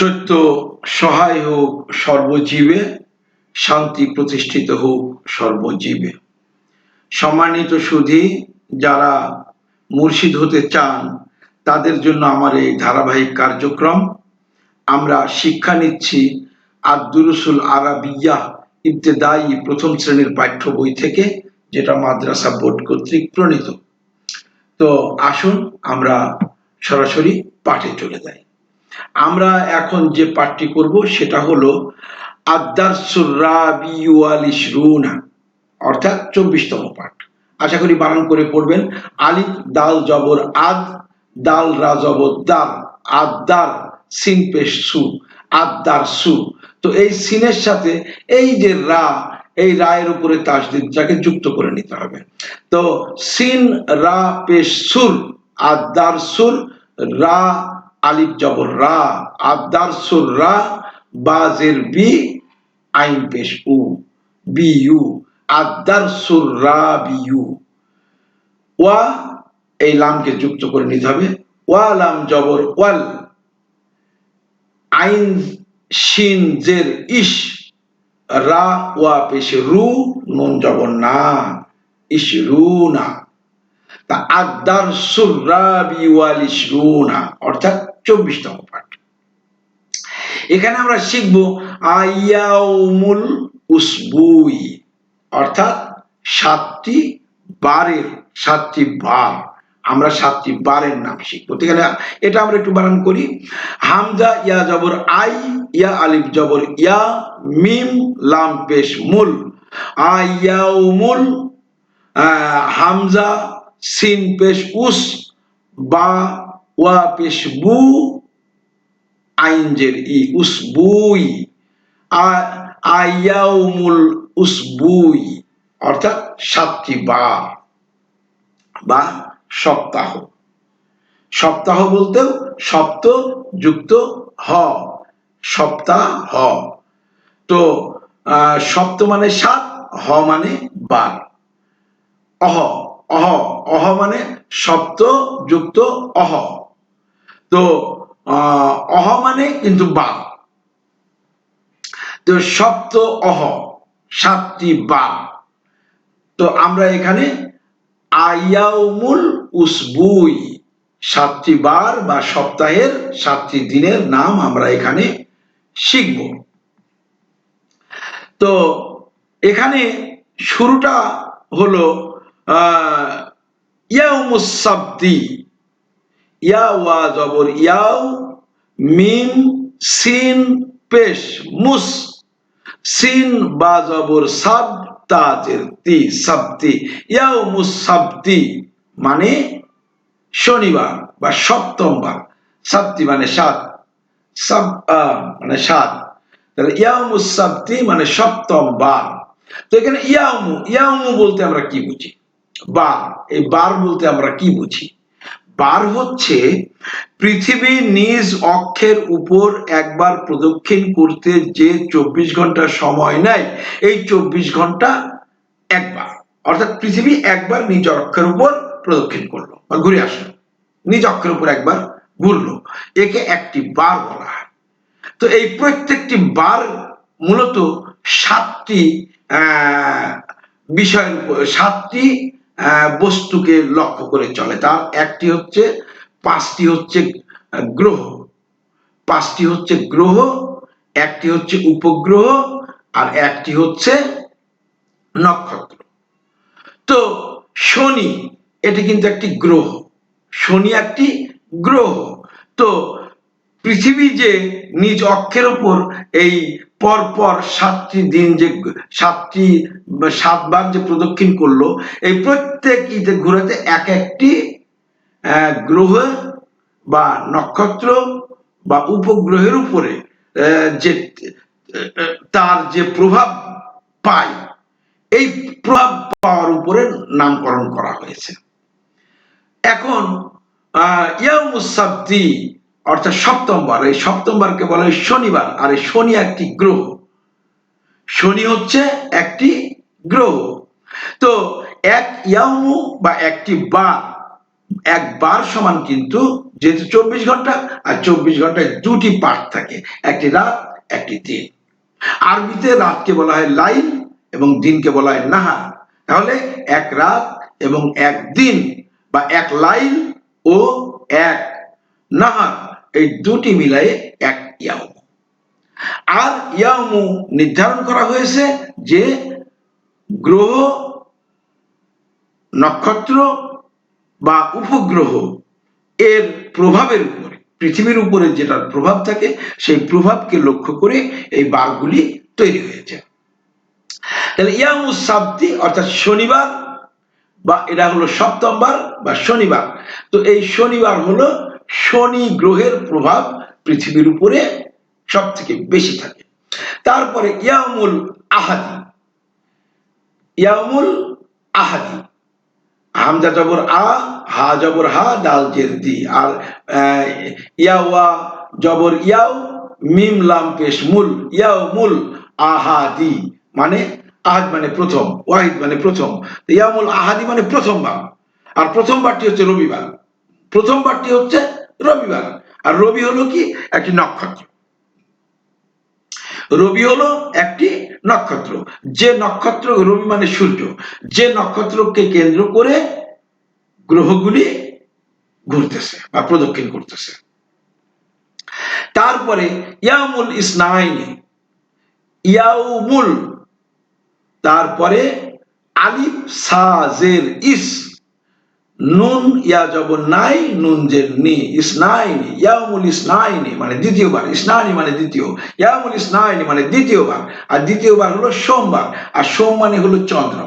সত্য সহায় হোক সর্বজীবে, শান্তি প্রতিষ্ঠিত হোক সর্বজীবে। সম্মানিত সুধী, যারা মুর্শিদ হতে চান তাদের জন্য আমার এই ধারাবাহিক কার্যক্রম। আমরা শিক্ষা নিচ্ছি আদ-দুরুসুল আরাবিয়া ইবতেদায়ী প্রথম শ্রেণীর পাঠ্য বই থেকে, যেটা মাদ্রাসা বোর্ড কর্তৃক প্রণীত। তো আসুন আমরা সরাসরি পাঠে চলে যাই। আমরা এখন যে পাঠটি করব সেটা হলো আদ-দারসুর রাবিউ ওয়াল ইশরুনা, অর্থাৎ 24তম পাঠ। আশা করি বানান করে পড়বেন। আলিফ দাল জবর আদ, দাল রা জবর দার, আদ-দার, সিন পেশ সু, আদ-দারসু। তো এই সিনের সাথে এই যে রা, এই রায়ের উপরে তাসদিদটাকে যুক্ত করে নিতে হবে। তো সিন রা পেশ সুর, আদ-দারসুর, রা আলিফ জবর রা, আদ-দারসুর রা, বাজের বি, আইন পেশ উ, বিউ, আদ-দারসুর রাবিউ। ওয়া, এই লামকে যুক্ত করে নিতে হবে। ওয়া লাম জবর ওয়াল, আইন শিন জের ইশ, রা ওয়া পেশ রু, নুন জবর না, ইশরুনা। তা আদ-দারসুর রাবিউ ওয়াল ইশরুনা অর্থাৎ 24তম পাঠ। এখানে আমরা শিখব আইয়াউমুল উসবুই, অর্থাৎ 7টি বারের, 7টি বার। আমরা 7টি বারের নাম শিখবো। এখানে এটা আমরা একটু বানান করি। হামজা ইয়া জবর আই, ইয়া আলিফ জবর ইয়া, মিম লাম পেশ মুল, আইয়াউমুল, হামজা সিন পেশ উস, বা ওয়া পেশ বু, আইন জের ই, উসবুই, আইয়াউমুল উসবুই অর্থাৎ 7টি বার বা সপ্তাহ। সপ্তাহ বলতেও সপ্ত যুক্ত হ, সপ্তাহ। তো সপ্ত মানে 7, হ মানে বার, অহ, অহ, অহ মানে সপ্ত যুক্ত অহ। তো অহ মানে কিন্তু বার। তো সপ্ত অহ, 7টি বার। তো আমরা এখানে আইয়াউমুল উসবুই, 7টি বার বা সপ্তাহের 7টি দিনের নাম আমরা এখানে শিখব। তো এখানে শুরুটা হলো ইয়াউমুস সাবতি, ইয়া ওয়া জবর ইয়াও, মিম সিন পেশ মুস, সিন বা জবর সাব, তাজের তি, সাবতি। ইয়াউমুস সাবতি মানে শনিবার বা 7ম বার। সাবতি মানে 7, সাব মানে 7। তাহলে ইয়াউমুস সাবতি মানে 7ম বার। তো এখানে ইয়াউমু, ইয়াউমু বলতে আমরা কি বুঝি? বার। এই বার বলতে আমরা কি বুঝি? বার হচ্ছে পৃথিবীর নিজ অক্ষের উপর একবার প্রদক্ষিণ করতে যে 24 ঘন্টা সময় নেয়, এই 24 ঘন্টা একবার। অর্থাৎ পৃথিবী একবার নিজ অক্ষের উপর প্রদক্ষিণ করলো বা ঘুরে আসলো, নিজ অক্ষের উপর একবার ঘুরলো, একে একটি বার বলা হয়। তো এই প্রত্যেকটি বার মূলত 7টি বিষয়ের উপর, 7টি বস্তুকে লক্ষ্য করে চলে। তার একটি হচ্ছে, 5টি হচ্ছে গ্রহ, 5টি হচ্ছে গ্রহ, একটি হচ্ছে উপগ্রহ, আর একটি হচ্ছে নক্ষত্র। তো শনি, এটি কিন্তু একটি গ্রহ, শনি একটি গ্রহ। তো পৃথিবী যে নিজ অক্ষের উপর এই পরপর 7টি দিন, যে 7বার যে প্রদক্ষিণ করলো, এই প্রত্যেক ঈদে ঘুরাতে এক একটি গ্রহ বা নক্ষত্র বা উপগ্রহের উপরে যে তার যে প্রভাব পায়, এই প্রভাব পাওয়ার উপরে নামকরণ করা হয়েছে। এখন ইয়াউমুস সাবতি অর্থাৎ 7ম বার, এই 7ম বারকে বলা হয় শনিবার। আর এই শনি একটি গ্রহ, শনি হচ্ছে একটি গ্রহ। তো এক ইয়াউমু বা একটি বার, এক বার সমান কিন্তু যেহেতু 24 ঘন্টা, আর 24 ঘন্টায় দুটি পার্ট থাকে, একটি রাত একটি দিন। আরবিতে রাতকে বলা হয় লাইল এবং দিনকে বলা হয় নাহার। তাহলে এক রাত এবং এক দিন বা এক লাইল ও এক নাহার, এই দুটি মিলাই এক ইয়াউম। আর ইয়াউমু নির্ধারণ করা হয়েছে যে গ্রহ, নক্ষত্র বা উপগ্রহ এর প্রভাবের উপরে, পৃথিবীর উপরে যেটার প্রভাব থাকে সেই প্রভাবকে লক্ষ্য করে এই বারগুলি তৈরি হয়েছে। তাহলে ইয়ামুস সাবতি অর্থাৎ শনিবার, বা এটা হলো সপ্তমবার বা শনিবার। তো এই শনিবার হলো শনি গ্রহের প্রভাব পৃথিবীর উপরে সব থেকে বেশি থাকে। তারপরে ইয়ামুল আহাদি, ইয়ামুল আহাদি, হামজা জবর আ, হা জবর হা, দাল জের দি, আর ইয়াওয়া জবর ইয়াও, মিম লাম পেশ মুল, ইয়াউমুল আহাদি মানে আহাদ মানে প্রথম, ওয়াহিদ মানে প্রথম। ইয়াউমুল আহাদি মানে প্রথমবার, আর প্রথমবারটি হচ্ছে রবিবার, প্রথমবারটি হচ্ছে রবিবার। আর রবি হলো কি? একটি নক্ষত্র। রবি হলো একটি নক্ষত্র, যে নক্ষত্র, রবি মানে সূর্য, যে নক্ষত্রকে কেন্দ্র করে গ্রহগুলি ঘুরতেছে বা প্রদক্ষিণ করতেছে। তারপরে ইয়ামুল ইসনাইনি, ইয়াউমুল, তারপরে আলিফ সা জের ইস, নুন ইয়া জবর নাই, নুন জের নি, ইসনাইনি, ইয়াউমুল ইসনাইনি মানে দ্বিতীয়বার, ইসনাইনি মানে দ্বিতীয়, ইয়াউমুল ইসনাইনি মানে দ্বিতীয়বার। আর দ্বিতীয়বার হলো সোমবার, আর সোম মানে হলো চন্দ্র,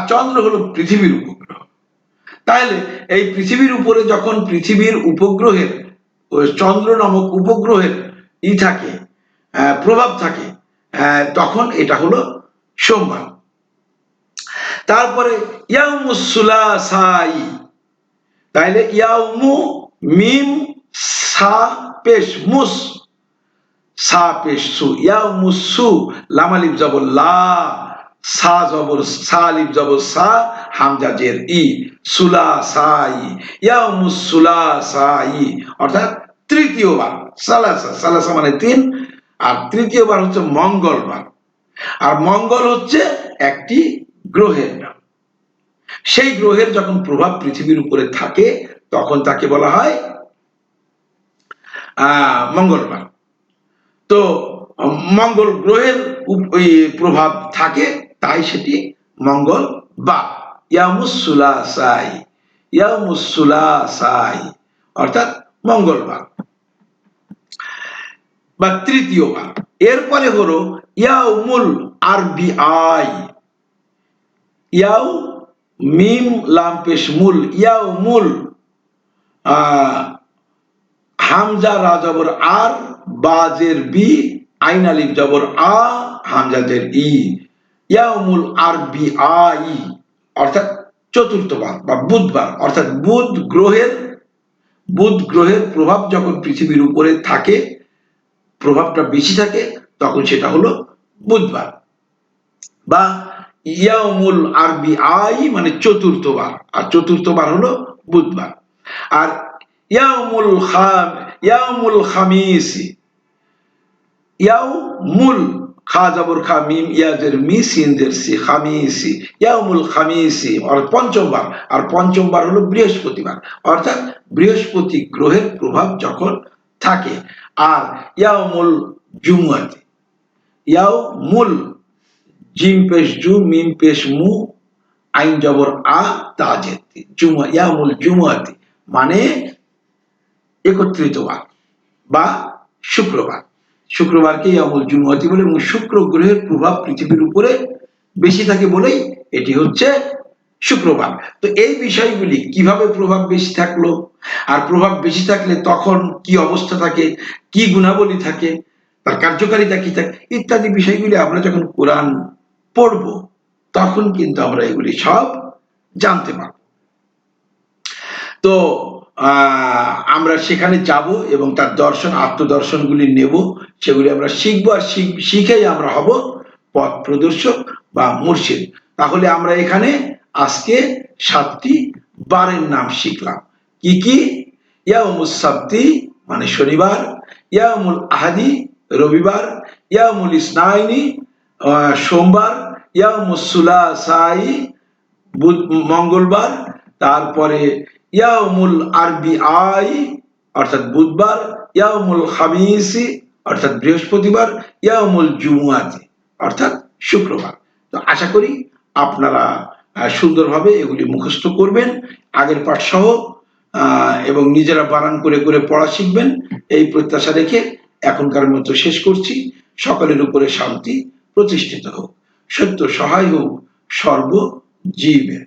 চন্দ্র হলো পৃথিবীর উপগ্রহ। তাহলে এই পৃথিবীর উপরে যখন পৃথিবীর উপগ্রহের, চন্দ্র নামক উপগ্রহের থাকে, প্রভাব থাকে, তখন এটা হলো সোমবার। তারপরে ইয়াউমুস সুলাসাই, তাহলে ইয়াউমু মিম সা পেশ মুস, সা পেশ সু, ইয়াউমুস সু, লাম আলিফ জবর লা, সা জবর সা, আলিফ জবর সা, হামজা জের ই, সুলাসাই, ইয়াউমুস সুলাসাই অর্থাৎ তৃতীয়বার। সালাসা, সালাসা মানে তিন, আর তৃতীয়বার হচ্ছে মঙ্গলবার। আর মঙ্গল হচ্ছে একটি গ্রহের নাম। সেই গ্রহের যখন প্রভাব পৃথিবীর উপরে থাকে তখন তাকে বলা হয় মঙ্গলবার। তো মঙ্গল গ্রহের প্রভাব থাকে, তাই সেটি মঙ্গলবার। ইয়ামুস সুলাসাই, ইয়ামুস সুলাসাই অর্থাৎ মঙ্গলবার বা তৃতীয়বার। এরপরে হলো ইয়াউমুল আরবিআই, ইয়াউ মিম লাম পেশ মুল, ইয়াউমুল, হামজা রা জবর আর, বাজের বি, আইন আলিফ জবর আ, হামজা জের ই, ইয়াউমুল আরবিআই অর্থাৎ চতুর্থবার বা বুধবার। অর্থাৎ বুধ গ্রহের প্রভাব যখন পৃথিবীর উপরে থাকে, প্রভাবটা বেশি থাকে, তখন সেটা হলো বুধবার বা ইয়াউমুল আরবিআই মানে চতুর্থবার, আর চতুর্থবার হলো বুধবার। আর ইয়াউমুল খামিসি, ইয়াউমুল, খা জবর খা, মিম ইয়া জের মি, সিন জের সি, খামিসি, ইয়াউমুল খামিসি অর্থাৎ পঞ্চমবার। আর পঞ্চমবার হলো বৃহস্পতিবার, অর্থাৎ বৃহস্পতি গ্রহের প্রভাব যখন থাকে। আর ইয়াউমুল জুমুয়াতি, ইয়াউমুল, জিম পেশ জু, মিম পেশ মু, আইন জবর আ, তা জেতি, জুমুয়া, ইয়াউমুল জুমুয়াতি মানে একত্রিতবার বা শুক্রবার। শুক্রবারকে ইয়াউমুল জুমুয়াতি বলে, এবং শুক্র গ্রহের প্রভাব পৃথিবীর উপরে বেশি থাকে বলেই এটি হচ্ছে শুক্রবার। তো এই বিষয়গুলি, কিভাবে প্রভাব বেশি থাকলো, আর প্রভাব বেশি থাকলে তখন কি অবস্থা থাকে, কি গুণাবলী থাকে, তার কার্যকারিতা কি থাকে, ইত্যাদি বিষয়গুলি আমরা যখন কোরআন পড়ব তখন কিন্তু আমরা এগুলি সব জানতে পারব। তো আমরা সেখানে যাব এবং তার দর্শন, আত্মদর্শনগুলি নেব, সেগুলি আমরা শিখবো, আর শিখেই আমরা হব পথ প্রদর্শক বা মুর্শিদ। তাহলে আমরা এখানে আজকে 7টি বারের নাম শিখলাম। কি কি? ইয়াউমুস সাবতি মানে শনিবার, ইয়াউমুল আহাদি রবিবার, ইয়াউমুল ইসনাইনি সোমবার, ইয়াউমুস সুলাসাই মঙ্গলবার, তারপরে ইয়াউমুল আরবিআই অর্থাৎ বুধবার, ইয়াউমুল খামিসি অর্থাৎ বৃহস্পতিবার, ইয়াউমুল জুমুয়াতি অর্থাৎ শুক্রবার। তো আশা করি আপনারা সুন্দরভাবে এগুলি মুখস্থ করবেন আগের পাঠ সহ, এবং নিজেরা বানান করে করে পড়া শিখবেন এই প্রত্যাশা রেখে এখনকার মতো শেষ করছি। সকলের উপরে শান্তি প্রতিষ্ঠিত হোক, সত্য সহায় হোক সর্বজীবে।